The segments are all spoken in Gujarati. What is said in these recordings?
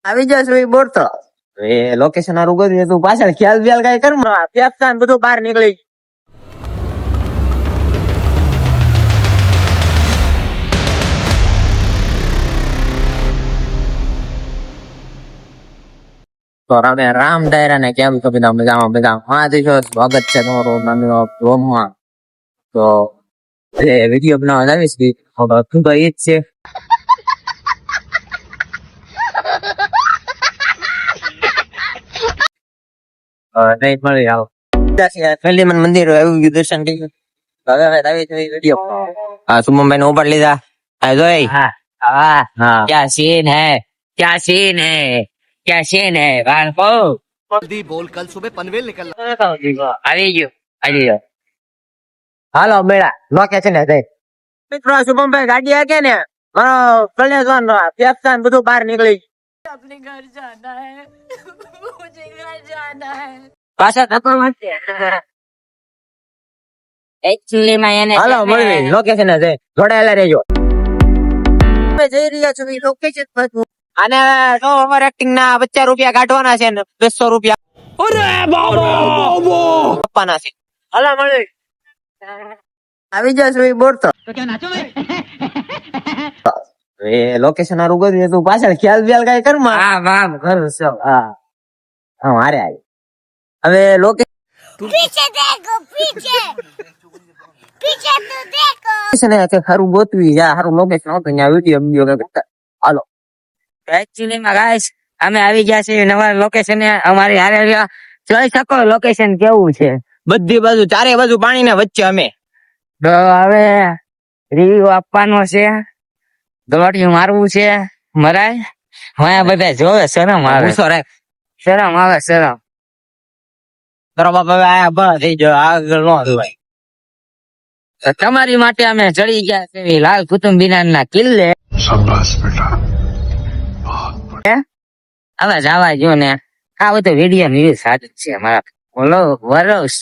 આવી જશે બોલતો એ લોકેશન હારું કર્યું તું પાછળ ખ્યાલ વ્યાલ કઈ કર ફેફસા ને બધું બહાર નીકળી તો રામે રામ ડાયરા ને કેમ તો બધા મજામાં બધા હાથી છો સ્વાગત છે તમારું નાનો બ્લોગમાં તો એ વિડીયો બનાવવા આવીશ કે તું તો એ જ છે નહીં મળી આવો પહેલી મને મંદિર આવ્યું ગયું દર્શન થઈ ગયું હવે હવે આવી છે વિડીયો હા સુમનભાઈ ને ઉપાડ લીધા હા જોઈ હા હા ક્યાં સીન હે ક્યાં સીન હે क्या सीन है बालको जल्दी बोल कल सुबह पनवेल निकलना આવી ગયો હાલો બેડા લોકેશન હે દે મિત્રો શુભમભાઈ ગાડી આકે ને મારો કલેજવાન ફેફસા ને બધું બહાર નીકળી अपने घर जाना है मुझे घर जाना है પાછા થતો નથી एक्चुअली માં એને હાલો મળી લોકેશન હે દે જોડાયેલા રહેજો અમે જઈ રહ્યા છો ઈ લોકેશન પર અને જો અમાર એક્ટિંગ ના 50 રૂપિયા કાઢવાના છે ને 200 રૂપિયા અરે બાબો આપવાના છે હાલો મળી આવી જશે ઈ બોલતો तो क्या नाचो मैं એ લોકેશન હારું કર્યું તું પાછળ ખ્યાલ વ્યાલ કઈ કર માં હા વાહ ઘર છે હા હા મારે આવી હવે લોકેશન पीछे देखो पीछे पीछे तो देखो હારું ગોતવી જા હારું લોકેશન આવતું ત્યાં વિડીયો કરતા હાલો एक्चुअली માં ગાઈસ અમે આવી ગયા છે નવા લોકેશન અમારી હારે જોઈ શકો લોકેશન કેવું છે બધી બાજુ ચારે બાજુ પાણી ના વચ્ચે અમે તો હવે રિવ્યુ આપવાનો છે દોડિયું મારવું છે મરાય હવે બધા જોવે શરમ આવે ગુસ્સો રાખ શરમ આવે શરમ તારો બાપ હવે આયા બસ થઈ ગયો આગળ નો ધોવાય તો તમારી માટે અમે ચડી ગયા છે લાલ કુતુબમિનાર ના કિલ્લે शाबाश बेटा હવે જવા જો ને આ બધું વિડીયો વ્યૂ સાચું છે મારા બોલો વરસ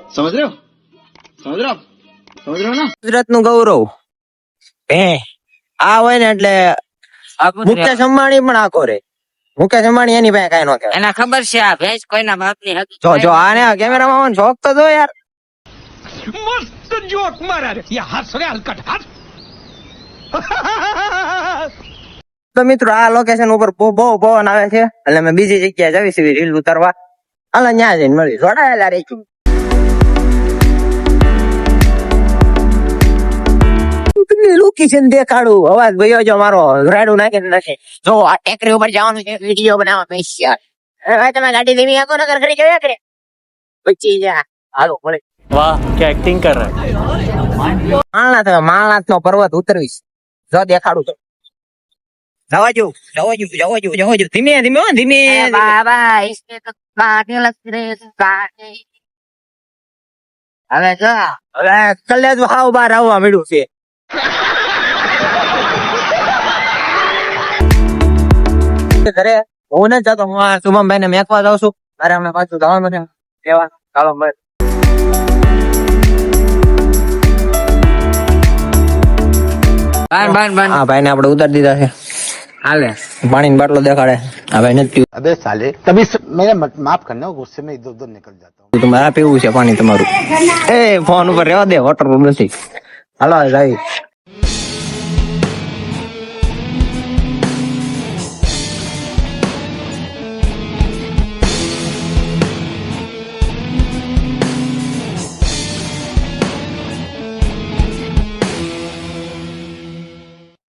समझ रहे हो समझ रहे हो समझ रहे हो ना ગુજરાત નું ગૌરવ આ હોય ને એટલે મુકેશ અંબાણી પણ આખો રે મુકેશ અંબાણી એની પાસે કઈ નો કહેવાય એના ખબર છે આ ભેંસ કોઈના બાપ ની હતી જો જો આને કેમેરામાં જોક તો જો યાર मस्त जोक मारा रे ये हंस रे हलकट हंस તો મિત્રો આ લોકેશન ઉપર બહુ પવન આવે છે એટલે અમે બીજી જગ્યાએ જવી છીએ રીલ ઉતારવા હાલ ત્યાં જઈને મળી જોડાયેલા રહીશું લોકેશન દેખાડું અવાજ ગયો જો મારો રાડું નાખી નથી જો આ ટેકરી ઉપર જવાનું છે વિડીયો બનાવવા પૈસા હવે તમે ગાડી ધીમી આખો નગર કરી જોયા કરે પછી જા હાલો મળે वाह क्या एक्टिंग कर रहा है માલનાથ નો પર્વત ઉતરવીશ જો દેખાડું તો જવા જો ધીમે ધીમે હો, ધીમે બાબા इसके तो काटे लगते रहे काटे હવે જો હવે કલેજ હાવ બહાર આવવા મળ્યું છે ઘરે હું નથી જતો હું આ શુભમભાઈ ને મેકવા જાઉં છું મારે હમણાં પાછું જવાનું છે લેવા ચાલો મળે બાન હા ભાઈ ને આપડે ઉતારી દીધા છે હાલે પાણી ની બાટલો દેખાડે હા ભાઈ નથી अबे साले तभी मेरे माफ करना गुस्से में इधर उधर निकल जाता हूँ પીવું તમારે પીવું છે પાણી તમારું એ ફોન ઉપર રહેવા દે વોટર નથી હાલો ભાઈ